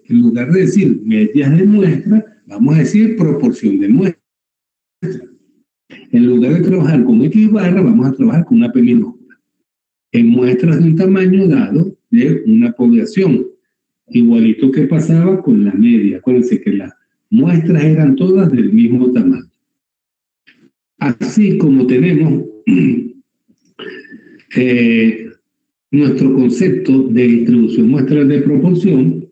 en lugar de decir medias de muestra, vamos a decir proporción de muestra. En lugar de trabajar con X barra, vamos a trabajar con una P minúscula. En muestras de un tamaño dado de una población. Igualito que pasaba con la media. Acuérdense que las muestras eran todas del mismo tamaño. Así como tenemos nuestro concepto de distribución muestral de proporción,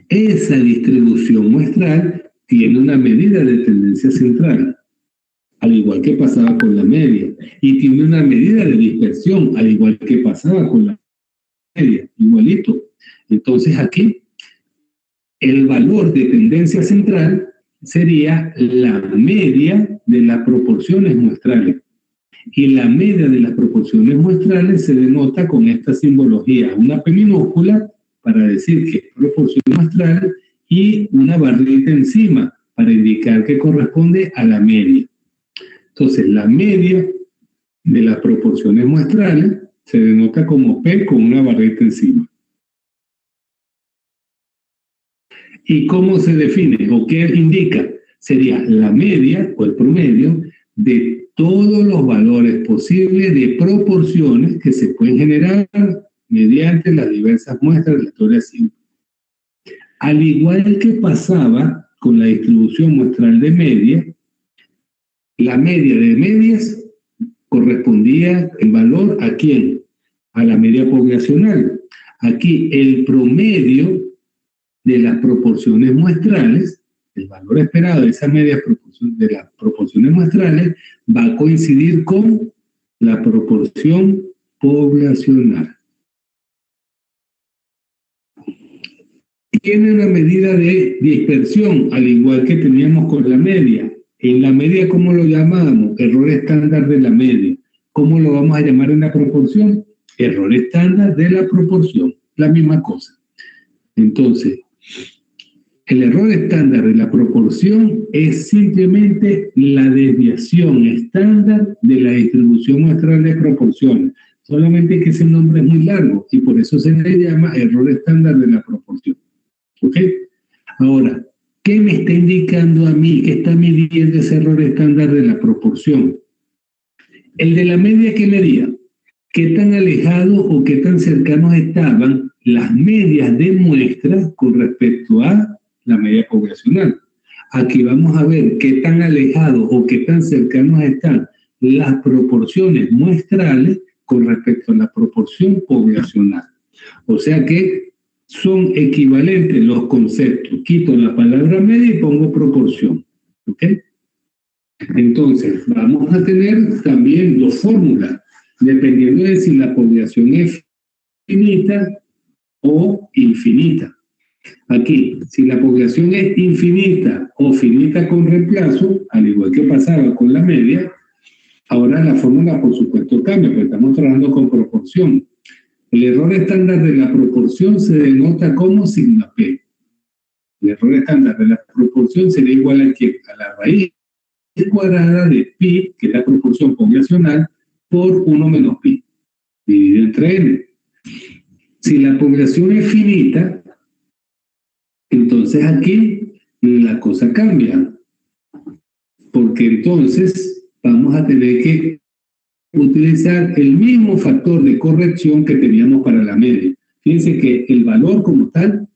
esa distribución muestral tiene una medida de tendencia central, al igual que pasaba con la media, y tiene una medida de dispersión, al igual que pasaba con la media, igualito. Entonces aquí, el valor de tendencia central sería la media de las proporciones muestrales. Y la media de las proporciones muestrales se denota con esta simbología, una P minúscula para decir que es proporción muestral y una barrita encima para indicar que corresponde a la media. Entonces, la media de las proporciones muestrales se denota como P con una barrita encima. ¿Y cómo se define o qué indica? Sería la media o el promedio de todos los valores posibles de proporciones que se pueden generar mediante las diversas muestras de la teoría simple. Al igual que pasaba con la distribución muestral de media, la media de medias correspondía en valor ¿a quién? A la media poblacional. Aquí el promedio de las proporciones muestrales, el valor esperado de esas medias de las proporciones muestrales, va a coincidir con la proporción poblacional. Tiene una medida de dispersión, al igual que teníamos con la media. En la media, ¿cómo lo llamábamos? Error estándar de la media. ¿Cómo lo vamos a llamar en la proporción? Error estándar de la proporción. La misma cosa. Entonces, el error estándar de la proporción es simplemente la desviación estándar de la distribución muestral de proporciones. Solamente que ese nombre es muy largo y por eso se le llama error estándar de la proporción. ¿Ok? Ahora, ¿qué me está indicando a mí? ¿Qué está midiendo ese error estándar de la proporción? El de la media, ¿qué medía? ¿Qué tan alejados o qué tan cercanos estaban las medias de muestras con respecto a la media poblacional? Aquí vamos a ver qué tan alejados o qué tan cercanos están las proporciones muestrales con respecto a la proporción poblacional. O sea que son equivalentes los conceptos. Quito la palabra media y pongo proporción. ¿Ok? Entonces, vamos a tener también dos fórmulas, dependiendo de si la población es finita o infinita. Aquí, si la población es infinita o finita con reemplazo, al igual que pasaba con la media, ahora la fórmula por supuesto cambia, porque estamos trabajando con proporción. El error estándar de la proporción se denota como sigma P. El error estándar de la proporción sería igual a la raíz cuadrada de pi, que es la proporción poblacional, por 1 menos pi, dividido entre n. Si la población es finita, entonces aquí la cosa cambia, porque entonces vamos a tener que utilizar el mismo factor de corrección que teníamos para la media. Fíjense que el valor como tal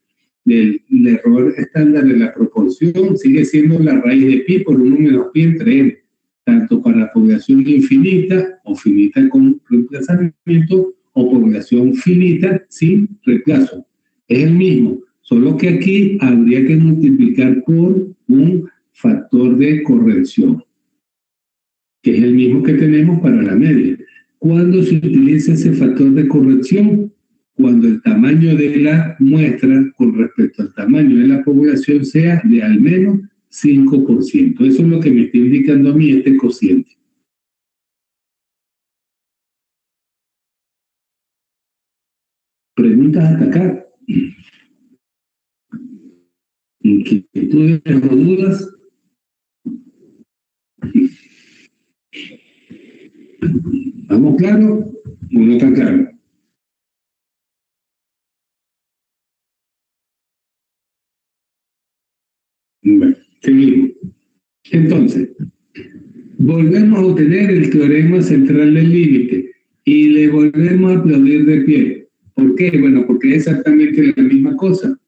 del error estándar de la proporción sigue siendo la raíz de pi por 1 menos pi entre n, tanto para población infinita o finita con reemplazamiento o población finita sin reemplazo. Es el mismo, solo que aquí habría que multiplicar por un factor de corrección, que es el mismo que tenemos para la media. ¿Cuándo se utiliza ese factor de corrección? Cuando el tamaño de la muestra con respecto al tamaño de la población sea de al menos 5%. Eso es lo que me está indicando a mí este cociente. ¿Preguntas hasta acá? ¿Inquietudes o dudas? ¿Estamos claros o no está claro? Bueno, seguimos. Entonces, volvemos a obtener el teorema central del límite y le volvemos a aplaudir de pie. ¿Por qué? Bueno, porque es exactamente la misma cosa.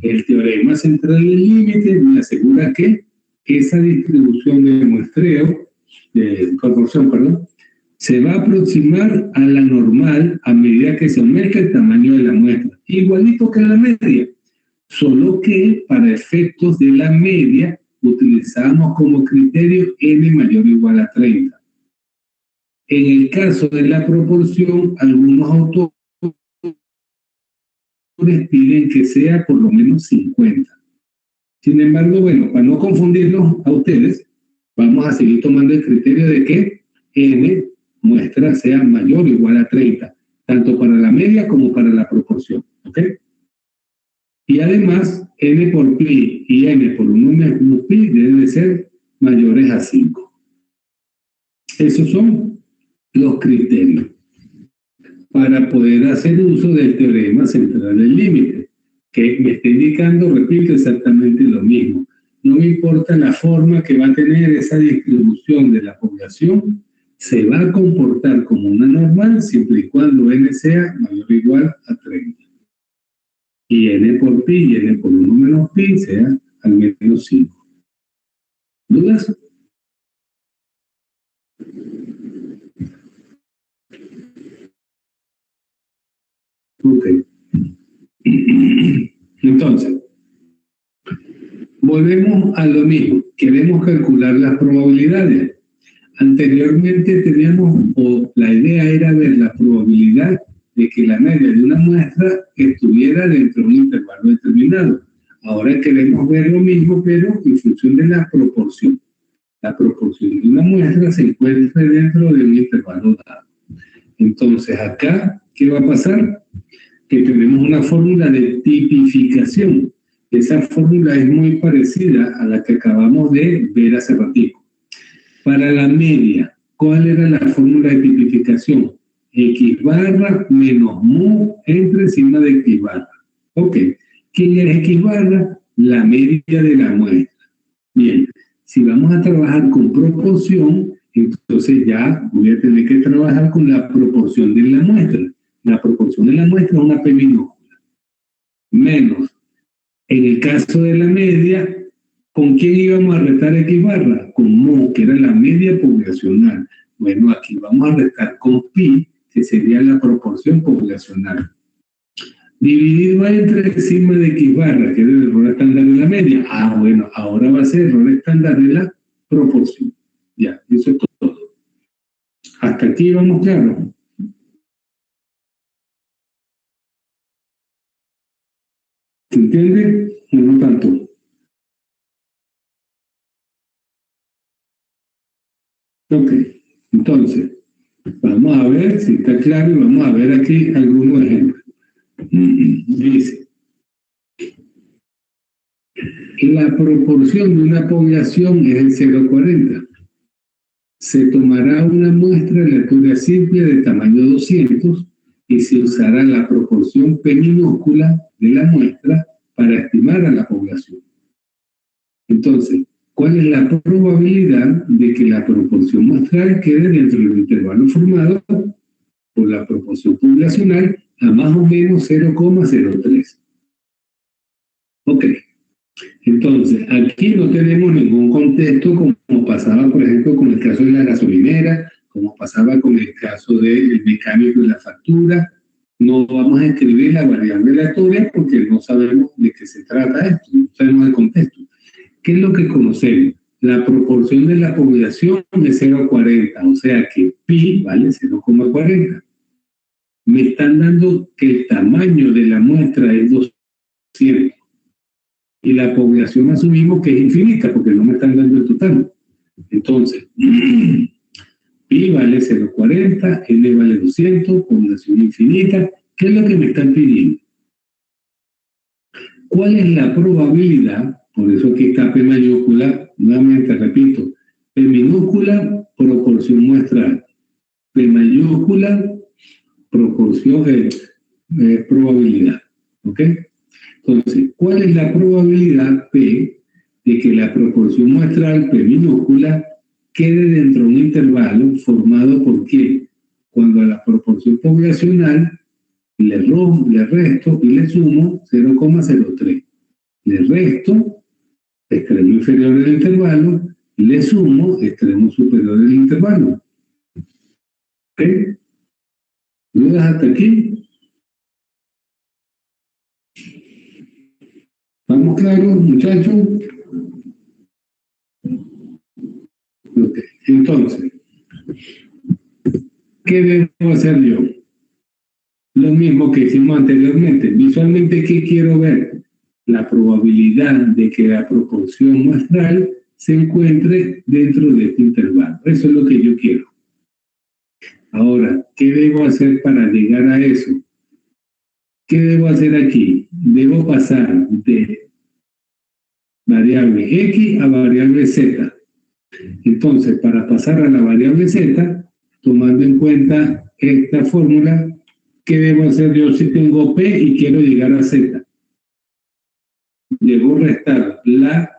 El teorema central del límite me asegura que esa distribución de muestreo, de proporción, perdón, se va a aproximar a la normal a medida que se aumenta el tamaño de la muestra, igualito que la media, solo que para efectos de la media utilizamos como criterio n mayor o igual a 30. En el caso de la proporción, algunos autores piden que sea por lo menos 50. Sin embargo, bueno, para no confundirlos a ustedes, vamos a seguir tomando el criterio de que n muestra sea mayor o igual a 30, tanto para la media como para la proporción, ¿ok? Y además, n por pi y n por 1 menos pi deben de ser mayores a 5. Esos son los criterios para poder hacer uso del teorema central del límite, que me está indicando, repito, exactamente lo mismo. No me importa la forma que va a tener esa distribución de la población, se va a comportar como una normal siempre y cuando n sea mayor o igual a 30. Y n por pi y n por 1 menos pi sea al menos 5. ¿Dudas? Ok. Entonces, volvemos a lo mismo. Queremos calcular las probabilidades. Anteriormente teníamos, o la idea era ver la probabilidad de que la media de una muestra estuviera dentro de un intervalo determinado. Ahora queremos ver lo mismo, pero en función de la proporción. La proporción de una muestra se encuentra dentro de un intervalo dado. Entonces, acá, ¿qué va a pasar? Que tenemos una fórmula de tipificación. Esa fórmula es muy parecida a la que acabamos de ver hace ratito. Para la media, ¿cuál era la fórmula de tipificación? X barra menos mu entre encima de X barra. Ok. ¿Quién es X barra? La media de la muestra. Bien, si vamos a trabajar con proporción, entonces ya voy a tener que trabajar con la proporción de la muestra. La proporción de la muestra es una P minúscula. Menos, en el caso de la media, ¿con quién íbamos a restar X barra? Con mu, que era la media poblacional. Bueno, aquí vamos a restar con pi, que sería la proporción poblacional. Dividido entre encima de X barra, que es el error estándar de la media. Ah, bueno, ahora va a ser el error estándar de la proporción. Ya, eso es todo. Hasta aquí vamos claro. ¿Se entiende o no tanto? Ok, entonces, vamos a ver si está claro y vamos a ver aquí algunos ejemplos. Dice, la proporción de una población es el 0,40. Se tomará una muestra aleatoria simple de tamaño 200 y se usará la proporción P minúscula de la muestra para estimar a la población. Entonces, ¿cuál es la probabilidad de que la proporción muestral quede dentro del intervalo formado por la proporción poblacional a más o menos 0,03? Ok. Entonces, aquí no tenemos ningún contexto como pasaba, por ejemplo, con el caso de la gasolinera, como pasaba con el caso del mecánico de la factura. No vamos a escribir la variable aleatoria porque no sabemos de qué se trata esto, no sabemos el contexto. ¿Qué es lo que conocemos? La proporción de la población es 0,40, o sea que pi vale 0,40. Me están dando que el tamaño de la muestra es 200. Y la población asumimos que es infinita porque no me están dando el total. Entonces, pi vale 0,40, n vale 200, población infinita. ¿Qué es lo que me están pidiendo? ¿Cuál es la probabilidad? Por eso aquí está P mayúscula, nuevamente repito, P minúscula, proporción muestral. P mayúscula, proporción probabilidad. ¿Ok? Entonces, ¿cuál es la probabilidad P de que la proporción muestral P minúscula quede dentro de un intervalo formado por ¿qué? Cuando a la proporción poblacional le resto y le sumo 0,03. Le resto extremo inferior del intervalo y le sumo extremo superior del intervalo. ¿Ok? ¿Dudas hasta aquí? ¿Estamos claros, muchachos? Okay. Entonces, ¿qué debo hacer yo? Lo mismo que hicimos anteriormente. Visualmente, ¿qué quiero ver? La probabilidad de que la proporción muestral se encuentre dentro de este intervalo. Eso es lo que yo quiero. Ahora, ¿qué debo hacer para llegar a eso? ¿Qué debo hacer aquí? Debo pasar de variable X a variable Z. Entonces, para pasar a la variable Z, tomando en cuenta esta fórmula, ¿qué debo hacer yo si tengo P y quiero llegar a Z? Debo restar la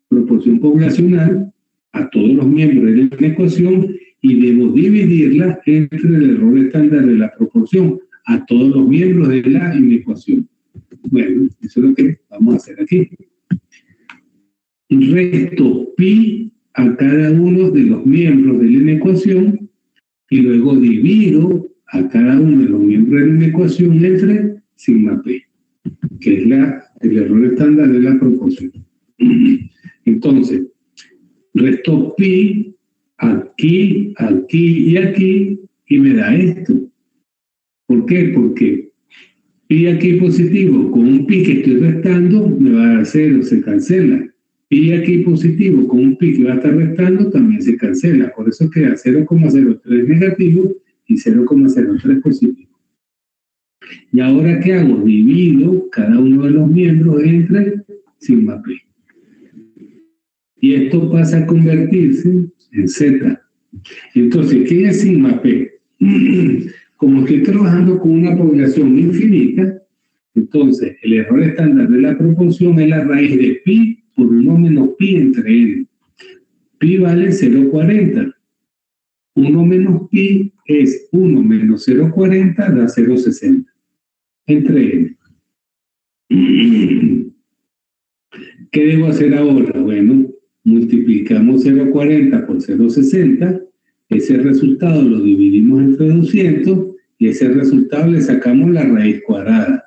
proporción poblacional a todos los miembros de la ecuación y debo dividirla entre el error estándar de la proporción a todos los miembros de la inecuación. Bueno, eso es lo que vamos a hacer aquí. Resto pi a cada uno de los miembros de la inecuación y luego divido a cada uno de los miembros de la inecuación entre sigma p, que es el error estándar de la proporción. Entonces, resto pi aquí, aquí y aquí y me da esto. ¿Por qué? Porque pi aquí positivo con un pi que estoy restando me va a dar 0, se cancela. Pi aquí positivo con un pi que va a estar restando también se cancela. Por eso queda 0,03 negativo y 0,03 positivo. ¿Y ahora qué hago? Divido cada uno de los miembros entre sigma p. Y esto pasa a convertirse en z. Entonces, ¿qué es sigma p? Como estoy trabajando con una población infinita, entonces el error estándar de la proporción es la raíz de pi por 1 menos pi entre n. Pi vale 0,40. 1 menos pi es 1 menos 0,40 da 0,60 entre n. ¿Qué debo hacer ahora? Bueno, multiplicamos 0,40 por 0,60. Ese resultado lo dividimos entre 200 y ese resultado le sacamos la raíz cuadrada.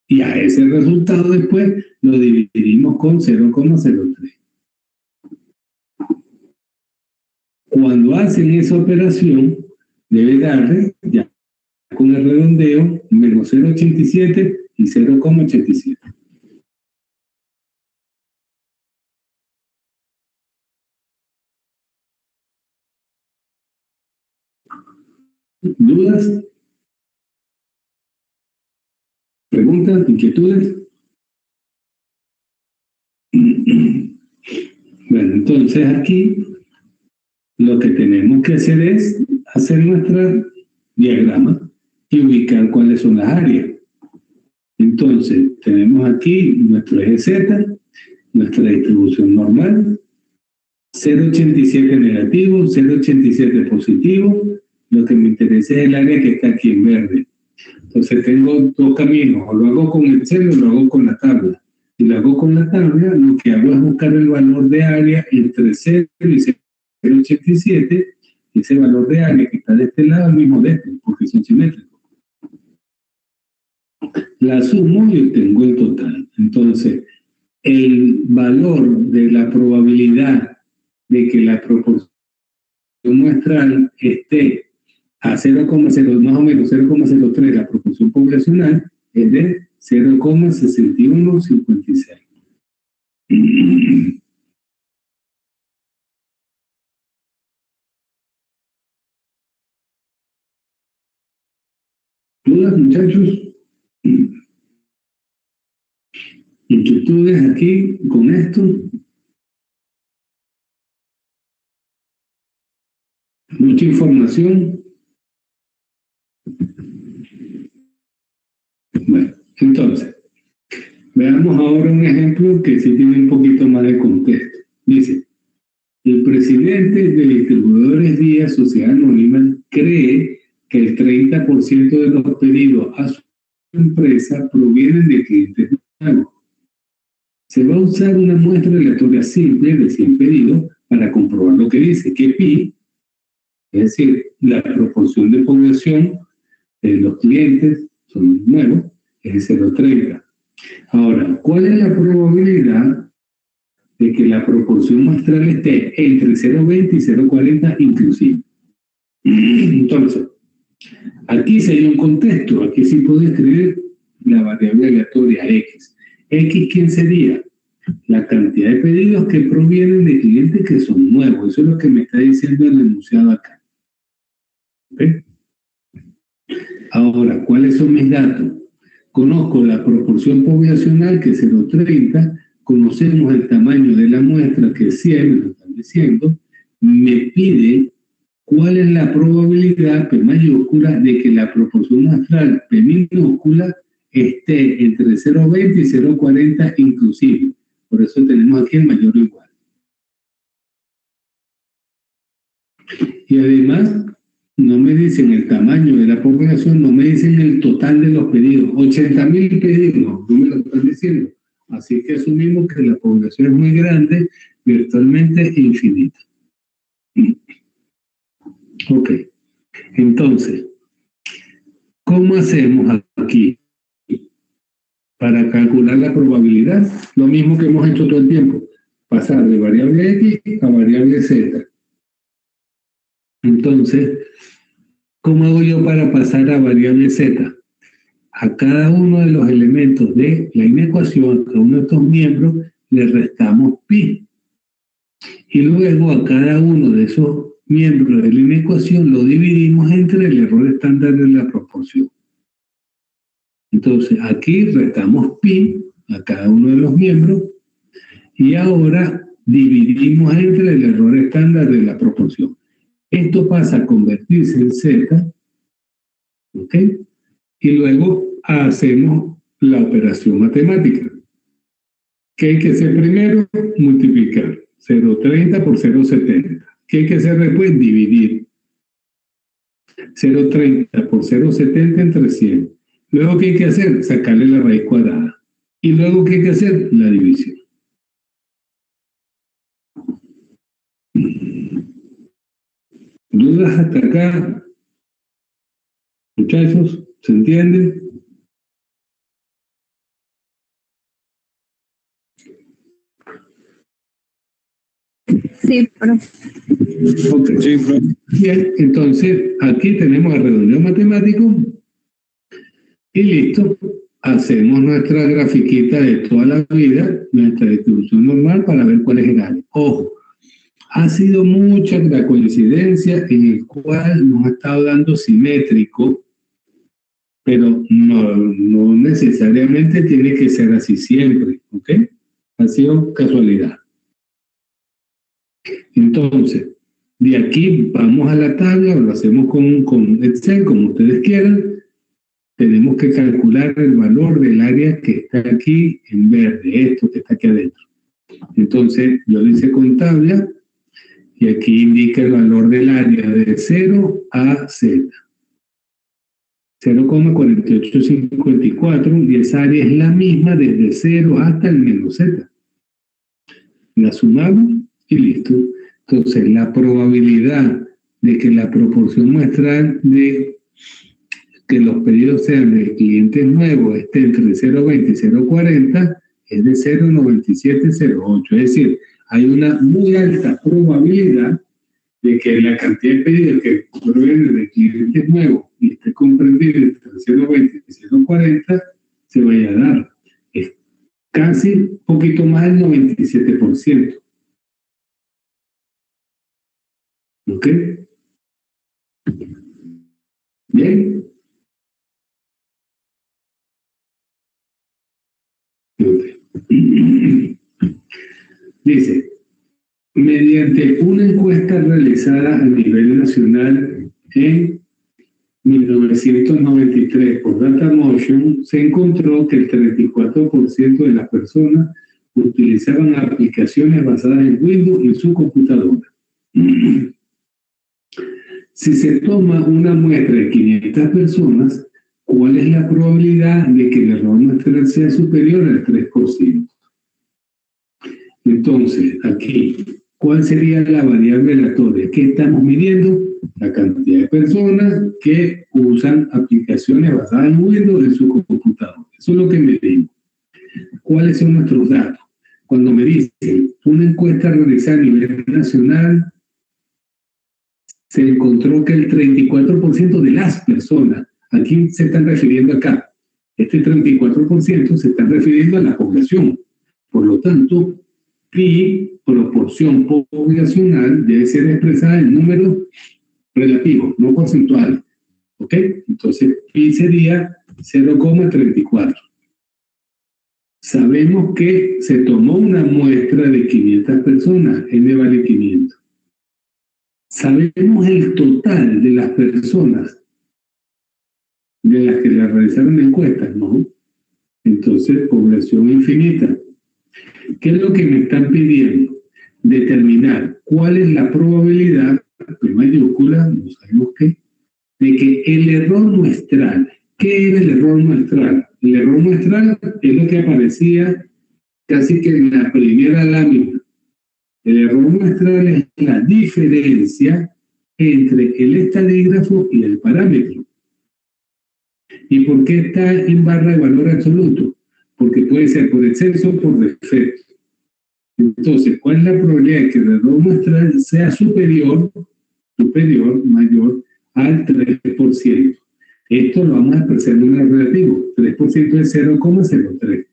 Y a ese resultado después lo dividimos con 0,03. Cuando hacen esa operación, debe darle, ya con el redondeo, menos 0,87 y 0,87. ¿Dudas? ¿Preguntas? ¿Inquietudes? Bueno, entonces aquí lo que tenemos que hacer es hacer nuestro diagrama y ubicar cuáles son las áreas. Entonces, tenemos aquí nuestro eje Z, nuestra distribución normal, 0,87 negativo, 0,87 positivo. Lo que me interesa es el área que está aquí en verde. Entonces tengo dos caminos, o lo hago con Excel o lo hago con la tabla. Si lo hago con la tabla, lo que hago es buscar el valor de área entre 0 y 0,87, y ese valor de área que está de este lado es el mismo de este, porque son simétricos. La sumo y obtengo el total. Entonces, el valor de la probabilidad de que la proporción muestral esté a 0,0, más o menos 0,03, la proporción poblacional es de 0,6156. ¿Dudas, muchachos? ¿Inquietudes aquí con esto? ¿Mucha información? Bueno, entonces, Veamos ahora un ejemplo que sí tiene un poquito más de contexto. Dice, el presidente de Distribuidores Díaz Sociedad Anónima cree que el 30% de los pedidos a su empresa provienen de clientes nuevos. Se va a usar una muestra aleatoria simple de 100 pedidos para comprobar lo que dice, que pi, es decir, la proporción de población de los clientes son nuevos, es de 0,30. Ahora, ¿cuál es la probabilidad de que la proporción muestral esté entre 0,20 y 0,40 inclusive? Entonces, aquí sí hay un contexto, aquí sí puedo escribir la variable aleatoria X. X, ¿quién sería? La cantidad de pedidos que provienen de clientes que son nuevos. Eso es lo que me está diciendo el enunciado acá. ¿Okay? Ahora, ¿cuáles son mis datos? Conozco la proporción poblacional, que es 0,30, conocemos el tamaño de la muestra, que es 100, me lo están diciendo, me pide cuál es la probabilidad, P mayúscula, de que la proporción muestral, P minúscula, esté entre 0,20 y 0,40 inclusive. Por eso tenemos aquí el mayor o igual. Y además, no me dicen el tamaño de la población, no me dicen el total de los pedidos. 80.000 pedidos, no me lo están diciendo. Así que asumimos que la población es muy grande, virtualmente infinita. Ok. Entonces, ¿cómo hacemos aquí para calcular la probabilidad? Lo mismo que hemos hecho todo el tiempo. Pasar de variable X a variable Z. Entonces, ¿cómo hago yo para pasar a variable Z? A cada uno de los elementos de la inecuación, a cada uno de estos miembros, le restamos pi. Y luego a cada uno de esos miembros de la inecuación lo dividimos entre el error estándar de la proporción. Entonces, aquí restamos pi a cada uno de los miembros y ahora dividimos entre el error estándar de la proporción. Esto pasa a convertirse en z, ¿ok? Y luego hacemos la operación matemática. ¿Qué hay que hacer primero? Multiplicar 0,30 por 0,70. ¿Qué hay que hacer después? Dividir 0,30 por 0,70 entre 100. Luego, ¿qué hay que hacer? Sacarle la raíz cuadrada. Y luego, ¿qué hay que hacer? La división. ¿Dudas hasta acá? Muchachos, ¿se entiende? Sí, profe. Okay. Sí, profe. Bien, entonces aquí tenemos el redondeo matemático y listo. Hacemos nuestra grafiquita de toda la vida, nuestra distribución normal para ver cuál es el área. Ojo, ha sido mucha la coincidencia en el cual nos ha estado dando simétrico, pero no necesariamente tiene que ser así siempre, ¿ok? Ha sido casualidad. Entonces, de aquí vamos a la tabla, o lo hacemos con Excel, como ustedes quieran. Tenemos que calcular el valor del área que está aquí en verde, esto que está aquí adentro. Entonces, yo lo hice con tabla, y aquí indica el valor del área de 0 a Z. 0,4854, y esa área es la misma desde 0 hasta el menos Z. La sumamos y listo. Entonces, la probabilidad de que la proporción muestral de que los pedidos sean de clientes nuevos esté entre 0,20 y 0,40 es de 0,9708. Es decir, hay una muy alta probabilidad de que la cantidad de pedidos que provienen de clientes nuevos y esté comprendida entre 0,20 y 0,40 se vaya a dar. Es casi un poquito más del 97%. ¿Ok? Bien. Dice, mediante una encuesta realizada a nivel nacional en 1993, por DataMotion, se encontró que el 34% de las personas utilizaban aplicaciones basadas en Windows en su computadora. Si se toma una muestra de 500 personas, ¿cuál es la probabilidad de que el error muestral sea superior al 3%? Entonces, aquí, ¿cuál sería la variable aleatoria? ¿Qué estamos midiendo? La cantidad de personas que usan aplicaciones basadas en Windows en su computadora. Eso es lo que medimos. ¿Cuáles son nuestros datos? Cuando me dicen una encuesta realizada a nivel nacional, se encontró que el 34% de las personas, aquí se están refiriendo acá, este 34% se está refiriendo a la población. Por lo tanto, pi, proporción poblacional, debe ser expresada en números relativos, no porcentuales. ¿Ok? Entonces, pi sería 0,34. Sabemos que se tomó una muestra de 500 personas, n vale 500. Sabemos el total de las personas de las que le realizaron encuestas, ¿no? Entonces, población infinita. ¿Qué es lo que me están pidiendo? Determinar cuál es la probabilidad, P mayúscula, no sabemos qué, de que el error muestral, ¿qué era el error muestral? El error muestral es lo que aparecía casi que en la primera lámina. El error muestral es la diferencia entre el estadígrafo y el parámetro. ¿Y por qué está en barra de valor absoluto? Porque puede ser por exceso o por defecto. Entonces, ¿cuál es la probabilidad de que el error muestral sea superior, mayor al 3%? Esto lo vamos a expresar en un relativo. 3% es 0,03.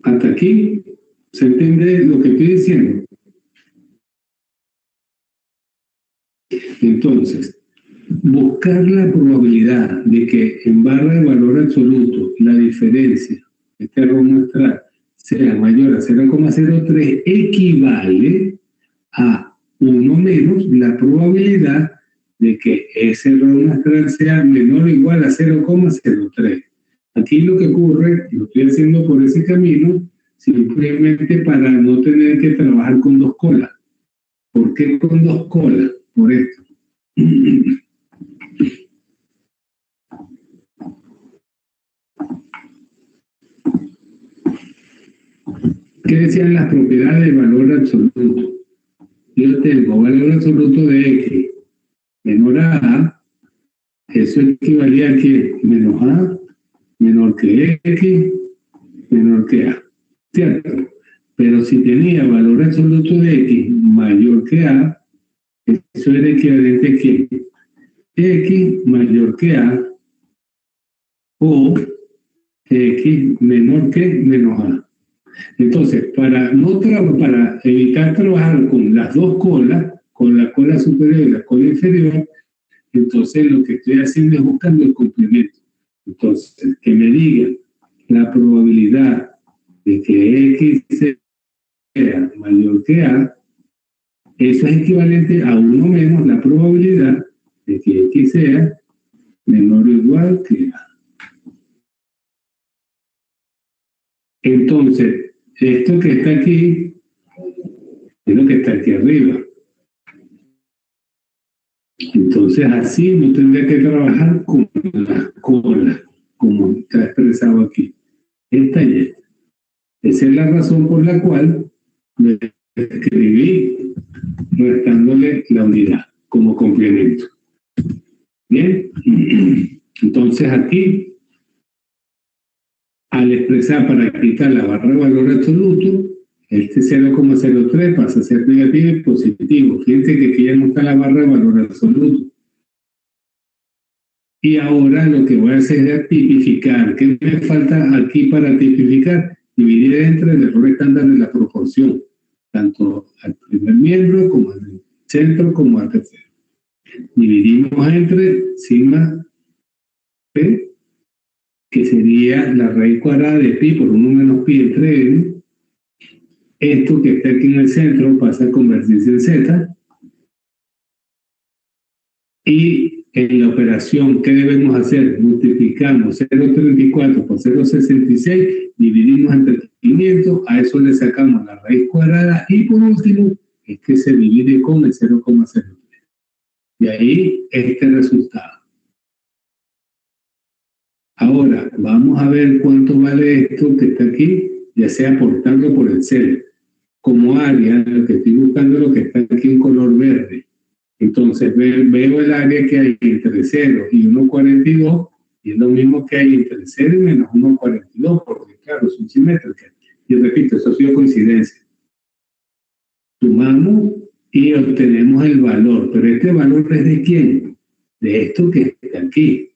Hasta aquí, ¿se entiende lo que estoy diciendo? Entonces, buscar la probabilidad de que en barra de valor absoluto la diferencia, este error muestral, sea mayor a 0,03 equivale a 1 menos la probabilidad de que ese error muestral sea menor o igual a 0,03. Aquí lo que ocurre, lo estoy haciendo por ese camino, simplemente para no tener que trabajar con dos colas. ¿Por qué con dos colas? Por esto. ¿Qué decían las propiedades del valor absoluto? Yo tengo valor absoluto de X menor a A, eso equivalía a que menos A, menor que X, menor que A, ¿cierto? Pero si tenía valor absoluto de X mayor que A, eso era equivalente a que X mayor que A o X menor que menos A. Entonces, para evitar trabajar con las dos colas, con la cola superior y la cola inferior, entonces lo que estoy haciendo es buscando el complemento. Entonces, que me digan la probabilidad de que X sea mayor que A, eso es equivalente a 1 menos la probabilidad de que X sea menor o igual que A. Entonces, esto que está aquí es lo que está aquí arriba. Entonces, así no tendría que trabajar con la cola, como está expresado aquí. Esta y esta. Esa es la razón por la cual le escribí restándole la unidad como complemento. Bien, entonces aquí, al expresar para quitar la barra de valor absoluto, este 0,03 pasa a ser negativo y positivo. Fíjense que aquí ya no está la barra de valor absoluto. Y ahora lo que voy a hacer es tipificar. ¿Qué me falta aquí para tipificar? Dividir entre el error estándar de la proporción, tanto al primer miembro como al centro como al tercero. Dividimos entre sigma p, que sería la raíz cuadrada de pi por 1 menos pi entre n, esto que está aquí en el centro pasa a convertirse en Z, y en la operación, ¿qué debemos hacer? Multiplicamos 0,34 por 0,66, dividimos entre 500, a eso le sacamos la raíz cuadrada, y por último, es que se divide con el 0,03. Y ahí este resultado. Ahora, vamos a ver cuánto vale esto que está aquí, ya sea aportando por el cel. Como área, lo que estoy buscando es lo que está aquí en color verde. Entonces veo el área que hay entre 0 y 1,42, y es lo mismo que hay entre 0 y menos 1,42, porque claro, son simétricas. Y repito, eso ha sido coincidencia. Sumamos y obtenemos el valor, pero este valor es ¿de quién? De esto que está aquí.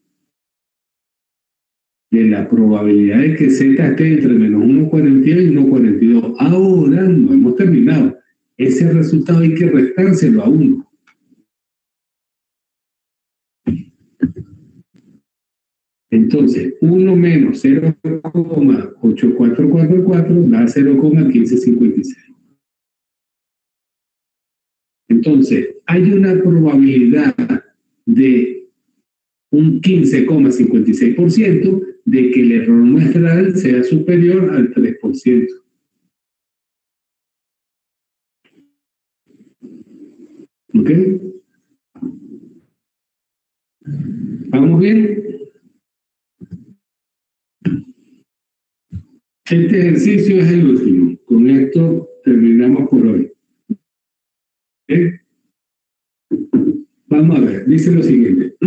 De la probabilidad de que Z esté entre menos 1,42 y 1,42. Ahora no hemos terminado. Ese resultado hay que restárselo a 1. Entonces, 1 menos 0,8444 da 0,1556. Entonces, hay una probabilidad de un 15,56% de que el error muestral sea superior al 3%. ¿Ok? ¿Vamos bien? Este ejercicio es el último. Con esto terminamos por hoy. ¿Okay? Vamos a ver, dice lo siguiente.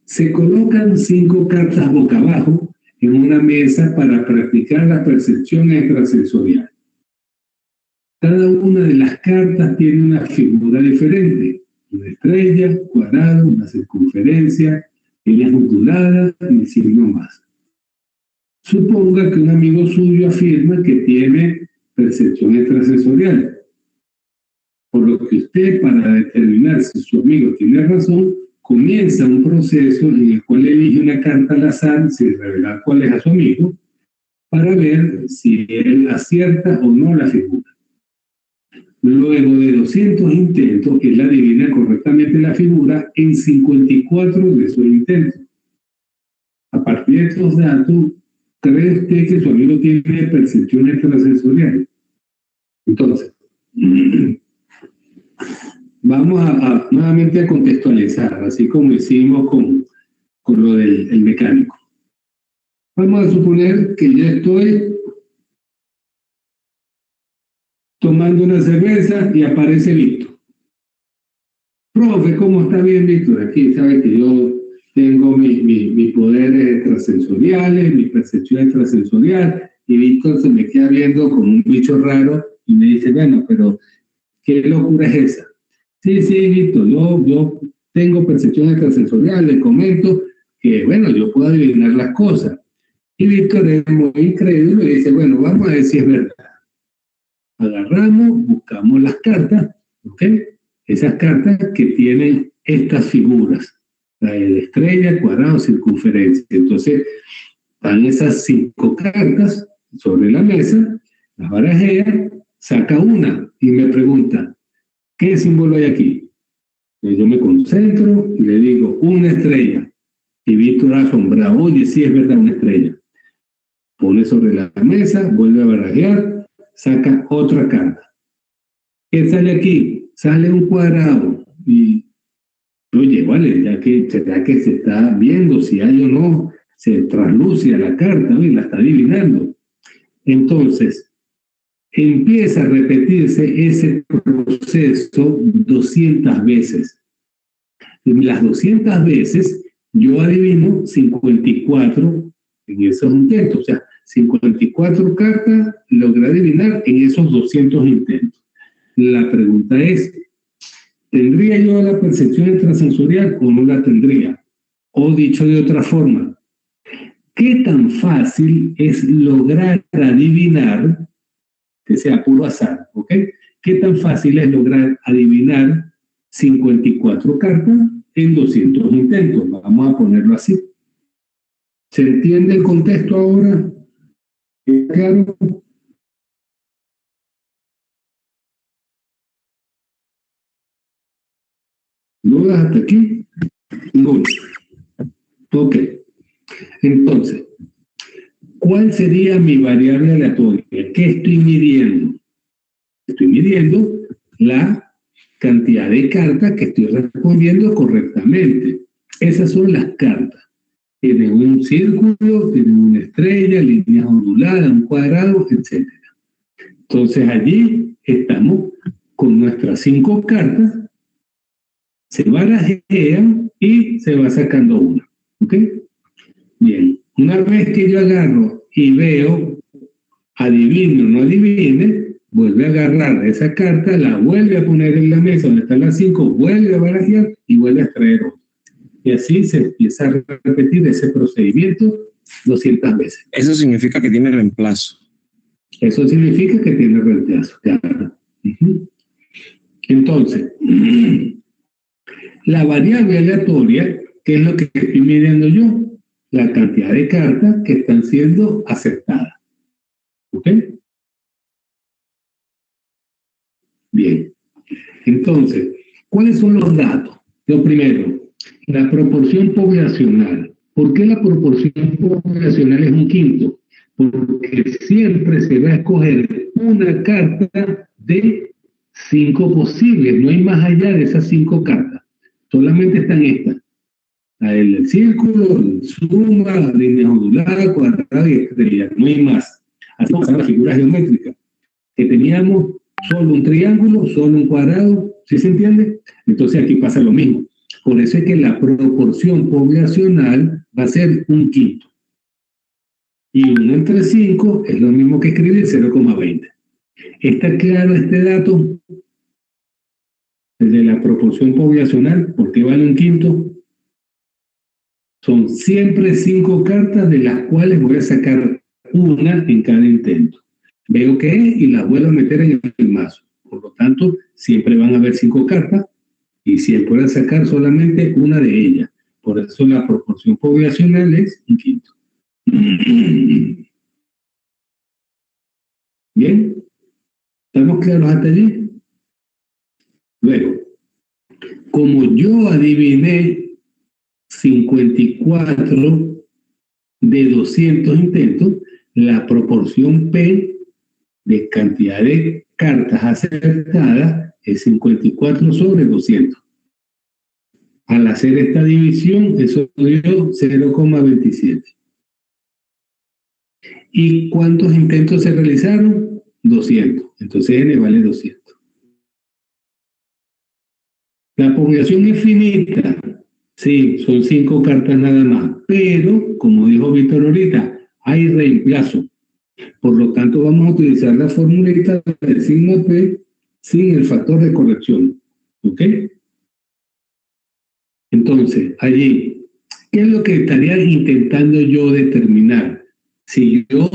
Se colocan 5 cartas boca abajo en una mesa para practicar la percepción extrasensorial. Cada una de las cartas tiene una figura diferente. Una estrella, cuadrado, una circunferencia, líneas onduladas y signo más. Suponga que un amigo suyo afirma que tiene percepción extrasensorial. Por lo que usted, para determinar si su amigo tiene razón, comienza un proceso en el cual elige una carta al azar sin revelar cuál es a su amigo, para ver si él acierta o no la figura. Luego de 200 intentos, él adivina correctamente la figura en 54 de sus intentos. A partir de estos datos, ¿cree usted que su amigo tiene percepción extrasensorial? Entonces, vamos nuevamente a contextualizar, así como hicimos con lo del mecánico. Vamos a suponer que yo estoy tomando una cerveza y aparece Víctor. Profe, ¿cómo está bien Víctor? Aquí sabe que yo tengo mis poderes extrasensoriales, mi percepción extrasensorial, y Víctor se me queda viendo como un bicho raro y me dice, bueno, pero ¿qué locura es esa? Sí, Víctor, yo tengo percepción extrasensorial, le comento que, bueno, yo puedo adivinar las cosas. Y Víctor es muy incrédulo y dice, bueno, vamos a ver si es verdad. Agarramos, buscamos las cartas, ¿ok? Esas cartas que tienen estas figuras, la de estrella, cuadrado, circunferencia. Entonces, están esas 5 cartas sobre la mesa, las barajea, saca una y me pregunta, ¿qué símbolo hay aquí? Entonces yo me concentro y le digo, una estrella. Y Víctor asombrado, oye, sí es verdad, una estrella. Pone sobre la mesa, vuelve a barajear, saca otra carta. ¿Qué sale aquí? Sale un cuadrado. Y, oye, vale, ya que se está viendo si hay o no, se trasluce a la carta, ¿no? Y la está adivinando. Entonces, empieza a repetirse ese proceso 200 veces. En las 200 veces, yo adivino 54 en esos intentos. O sea, 54 cartas logré adivinar en esos 200 intentos. La pregunta es, ¿tendría yo la percepción extrasensorial o no la tendría? O dicho de otra forma, ¿qué tan fácil es lograr adivinar, que sea puro azar, ¿ok? ¿Qué tan fácil es lograr adivinar 54 cartas en 200 intentos? Vamos a ponerlo así. ¿Se entiende el contexto ahora? ¿Claro? ¿Dudas hasta aquí? No. Ok. Entonces, ¿cuál sería mi variable aleatoria? ¿Qué estoy midiendo? Estoy midiendo la cantidad de cartas que estoy respondiendo correctamente. Esas son las cartas. Tienen un círculo, tienen una estrella, líneas onduladas, un cuadrado, etc. Entonces allí estamos con nuestras 5 cartas, se barajean y se va sacando una. ¿Ok? Bien, una vez que yo agarro y veo, adivino o no adivine, vuelve a agarrar esa carta, la vuelve a poner en la mesa donde están las 5, vuelve a barajear y vuelve a extraer otra. Y así se empieza a repetir ese procedimiento 200 veces. Eso significa que tiene reemplazo. Eso significa que tiene reemplazo, claro. Entonces, la variable aleatoria, ¿qué es lo que estoy midiendo yo? La cantidad de cartas que están siendo aceptadas. ¿Ok? Bien. Entonces, ¿cuáles son los datos? Lo primero, la proporción poblacional. ¿Por qué la proporción poblacional es un quinto? Porque siempre se va a escoger una carta de 5 posibles, no hay más allá de esas 5 cartas. Solamente están estas. El círculo, el suma, líneas onduladas, cuadradas y estrellas, no hay más. Así como las figuras geométricas, que teníamos solo un triángulo, solo un cuadrado, ¿sí se entiende? Entonces aquí pasa lo mismo. Por eso es que la proporción poblacional va a ser un quinto. Y 1 entre 5 es lo mismo que escribir 0,20. ¿Está claro este dato? El de la proporción poblacional, ¿por qué vale un quinto? Son siempre 5 cartas de las cuales voy a sacar una en cada intento. Veo qué es y las vuelvo a meter en el mazo. Por lo tanto, siempre van a haber 5 cartas y siempre voy a sacar solamente una de ellas. Por eso la proporción poblacional es un quinto. ¿Bien? ¿Estamos claros hasta allí? Luego, como yo adiviné 54 de 200 intentos, la proporción P de cantidad de cartas acertadas es 54 sobre 200. Al hacer esta división, eso dio 0,27. ¿Y cuántos intentos se realizaron? 200. Entonces N vale 200. La población es finita. Sí, son 5 cartas nada más. Pero, como dijo Víctor ahorita, hay reemplazo. Por lo tanto, vamos a utilizar la formulita del signo P sin el factor de corrección. ¿Ok? Entonces, allí, ¿qué es lo que estaría intentando yo determinar? Si yo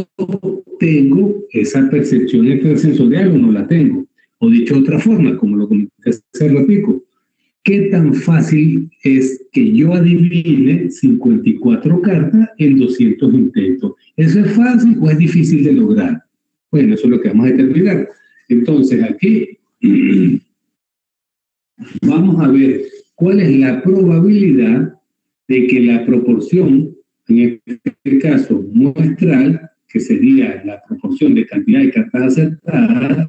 tengo esa percepción extrasensorial o no la tengo. O dicho de otra forma, como lo comenté hace ratico, ¿qué tan fácil es que yo adivine 54 cartas en 200 intentos? ¿Eso es fácil o es difícil de lograr? Bueno, eso es lo que vamos a determinar. Entonces, aquí vamos a ver cuál es la probabilidad de que la proporción, en este caso muestral, que sería la proporción de cantidad de cartas acertadas,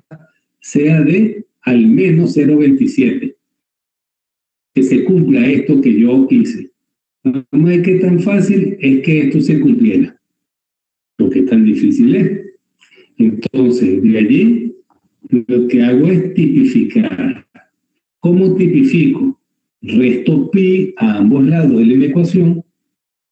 sea de al menos 0,27. Que se cumpla esto que yo hice. Vamos a ver qué tan fácil es que esto se cumpliera. Lo que tan difícil es. Entonces, de allí, lo que hago es tipificar. ¿Cómo tipifico? Resto pi a ambos lados de la ecuación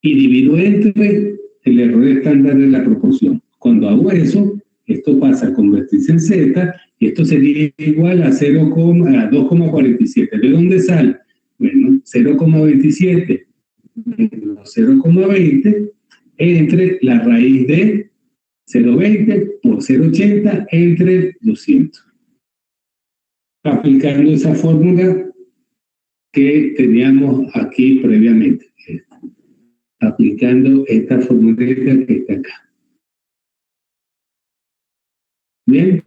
y divido entre el error estándar de la proporción. Cuando hago eso, esto pasa a convertirse en z y esto sería igual a 2,47. ¿De dónde sale? Bueno, 0,27 menos 0,20 entre la raíz de 0,20 por 0,80 entre 200. Aplicando esa fórmula que teníamos aquí previamente. Aplicando esta fórmula que está acá. Bien.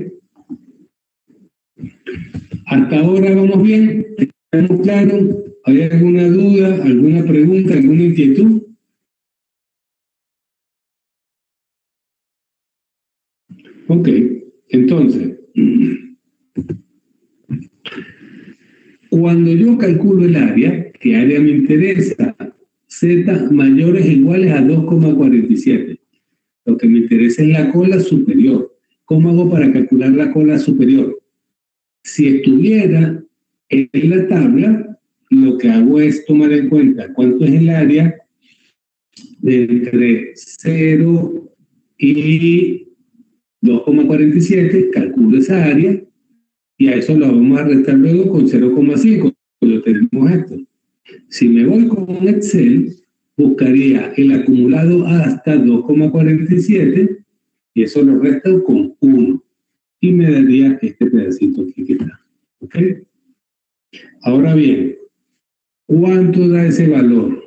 Hasta ahora vamos bien. ¿Estamos claros? ¿Hay alguna duda, alguna pregunta, alguna inquietud? Ok, entonces, cuando yo calculo el área, ¿qué área me interesa? Z mayores o iguales a 2,47. Lo que me interesa es la cola superior. ¿Cómo hago para calcular la cola superior? Si estuviera en la tabla, lo que hago es tomar en cuenta cuánto es el área de entre 0 y 2,47, calculo esa área y a eso lo vamos a restar luego con 0,5. Lo tenemos esto. Si me voy con Excel, buscaría el acumulado hasta 2,47 y eso lo resto con 1 y me daría este pedacito aquí que está. ¿Ok? Ahora bien, ¿cuánto da ese valor?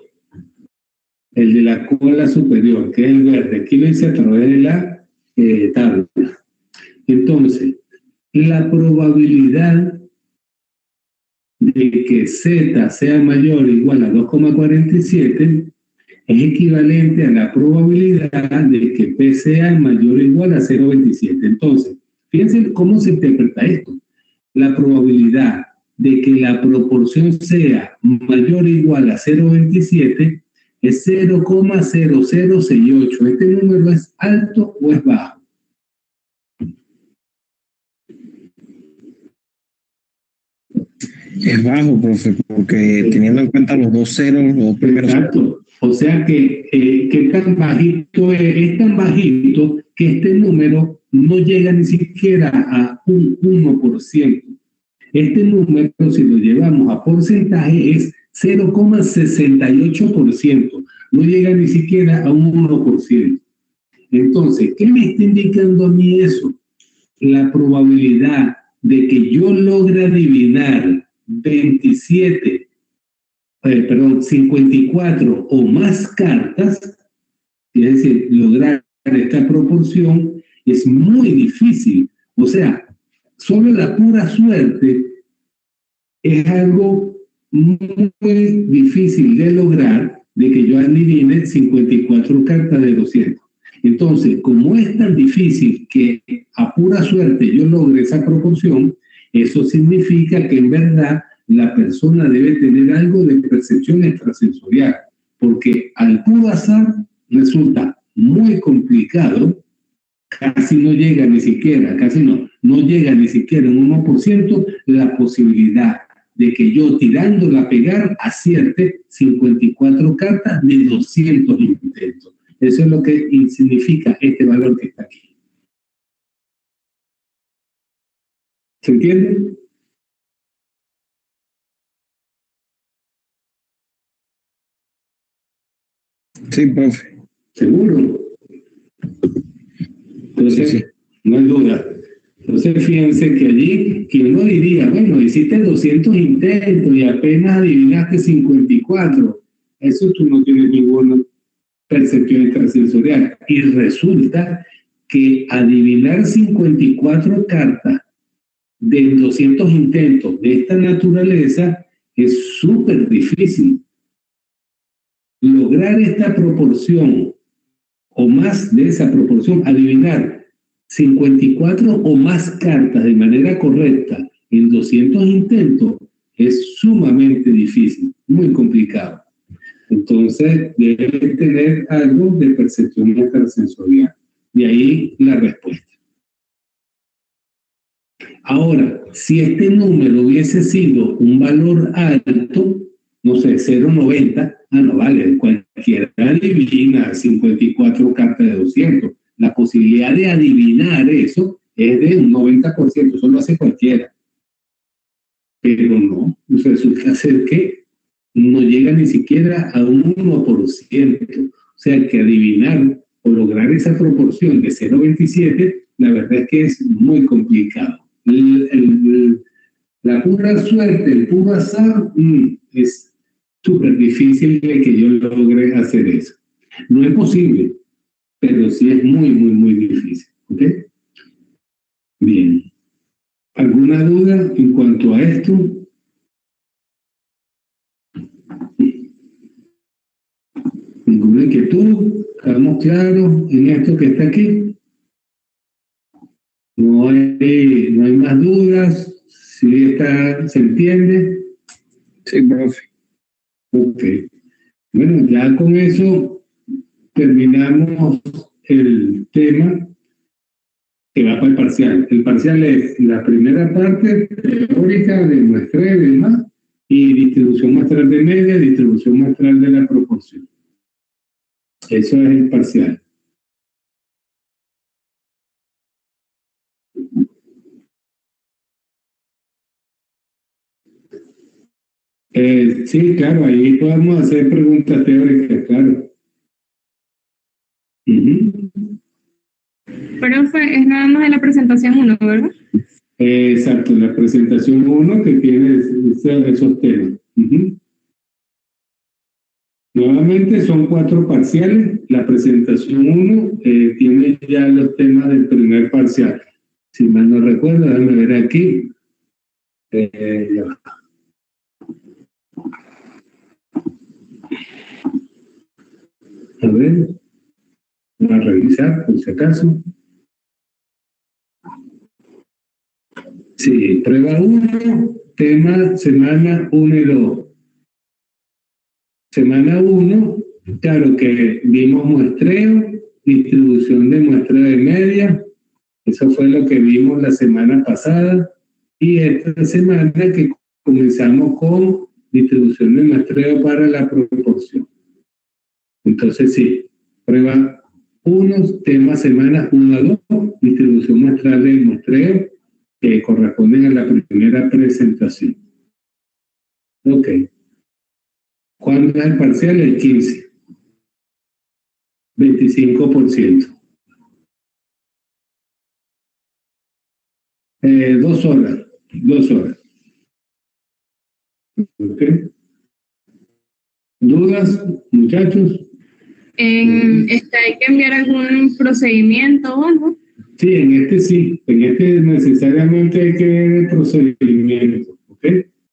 El de la cola superior, que es el verde. Aquí lo hice a través de la tabla. Entonces, la probabilidad de que Z sea mayor o igual a 2,47 es equivalente a la probabilidad de que P sea mayor o igual a 0,27. Entonces, fíjense cómo se interpreta esto. La probabilidad de que la proporción sea mayor o igual a 0,27 es 0,0068. ¿Este número es alto o es bajo? Es bajo, profe, porque teniendo en cuenta los dos ceros, los dos primeros. Exacto. O sea que, ¿qué tan bajito es? Es tan bajito que este número no llega ni siquiera a un 1%. Este número, si lo llevamos a porcentaje, es 0,68%. No llega ni siquiera a un 1%. Entonces, ¿qué me está indicando a mí eso? La probabilidad de que yo logre adivinar 54 o más cartas, es decir, lograr esta proporción es muy difícil. O sea, solo la pura suerte es algo muy difícil de lograr, de que yo adivine 54 cartas de 200. Entonces, como es tan difícil que a pura suerte yo logre esa proporción, eso significa que en verdad la persona debe tener algo de percepción extrasensorial, porque al puro azar resulta muy complicado, casi no llega ni siquiera, no llega ni siquiera un 1% la posibilidad de que yo tirándola a pegar acierte 54 cartas de 200 intentos. Eso es lo que significa este valor que está aquí. ¿Se entiende? Sí, profe. ¿Seguro? Entonces, sí. No hay duda. Entonces, fíjense que allí, quien no diría, bueno, hiciste 200 intentos y apenas adivinaste 54. Eso tú no tienes ninguna percepción extrasensorial. Y resulta que adivinar 54 cartas de 200 intentos de esta naturaleza es súper difícil. Lograr esta proporción o más de esa proporción, adivinar 54 o más cartas de manera correcta en 200 intentos es sumamente difícil, muy complicado. Entonces, debe tener algo de percepción extrasensorial. De ahí la respuesta. Ahora, si este número hubiese sido un valor alto, no sé, 0,90, no vale, cualquiera adivina 54 cartas de 200. La posibilidad de adivinar eso es de un 90%, eso lo hace cualquiera. Pero no, resulta ser que no llega ni siquiera a un 1%. O sea que adivinar o lograr esa proporción de 0,27, la verdad es que es muy complicado. La pura suerte, el puro azar, es súper difícil de que yo logre hacer eso. No es posible, pero sí es muy, muy, muy difícil. ¿Ok? Bien. ¿Alguna duda en cuanto a esto? ¿Ninguna inquietud? ¿Estamos claros en esto que está aquí? No hay más dudas. ¿Sí se entiende? Sí, profe. Ok. Bueno, ya con eso terminamos el tema que va para el parcial. El parcial es la primera parte teórica de muestreo y demás, y distribución muestral de media, distribución muestral de la proporción. Eso es el parcial. Sí, claro, ahí podemos hacer preguntas teóricas, claro. Profe, es nada más de la presentación 1, ¿verdad? Exacto, la presentación 1 que tiene esos temas. Nuevamente son 4 parciales. La presentación 1 tiene ya los temas del primer parcial. Si mal no recuerdo, déjame ver aquí. Ya va. A ver, voy a revisar por si acaso. Sí, prueba 1, tema semana 1 y 2. Semana 1, claro que vimos muestreo, distribución de muestreo de media, eso fue lo que vimos la semana pasada, y esta semana que comenzamos con distribución de muestreo para la proporción. Entonces sí, prueba 1, tema semana 1 a 2, distribución muestral del muestreo, que corresponden a la primera presentación. Ok. ¿Cuándo es el parcial? El 15. 25%. 2 horas. 2 horas. ¿Ok? ¿Dudas, muchachos? ¿Hay que enviar algún procedimiento o algo? Sí, en este sí. En este necesariamente hay que ver el procedimiento. ¿Ok?